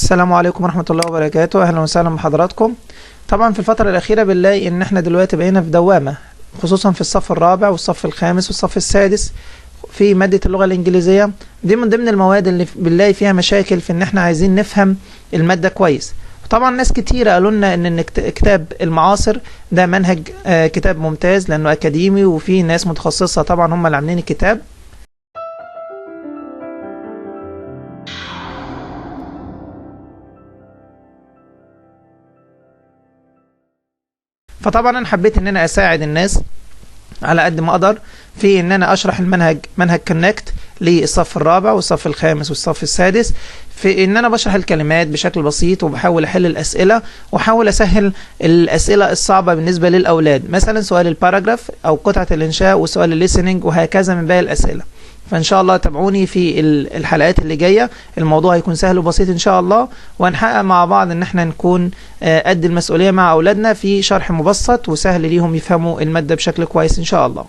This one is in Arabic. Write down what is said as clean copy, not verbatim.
السلام عليكم ورحمة الله وبركاته. أهلا وسهلا بحضراتكم. طبعا في الفترة الأخيرة بنلاقي إن احنا دلوقتي بقينا في دوامة، خصوصا في الصف الرابع والصف الخامس والصف السادس في مادة اللغة الإنجليزية. دي من ضمن المواد اللي بنلاقي فيها مشاكل في إن احنا عايزين نفهم المادة كويس. طبعا ناس كتيرة قالوا لنا إن كتاب المعاصر ده منهج كتاب ممتاز لأنه أكاديمي، وفي ناس متخصصة طبعا هم اللي عاملين الكتاب. فطبعا انا حبيت ان انا اساعد الناس على قد ما اقدر في ان انا اشرح منهج كونكت للصف الرابع والصف الخامس والصف السادس، في ان انا بشرح الكلمات بشكل بسيط وبحاول احل الاسئله واحاول اسهل الاسئله الصعبه بالنسبه للاولاد، مثلا سؤال الباراجراف او قطعه الانشاء وسؤال الليسننج وهكذا من باقي الاسئله. فان شاء الله تابعوني في الحلقات اللي جايه، الموضوع هيكون سهل وبسيط ان شاء الله، وهنحقق مع بعض ان احنا نكون قد المسؤوليه مع اولادنا في شرح مبسط وسهل ليهم يفهموا الماده بشكل كويس ان شاء الله.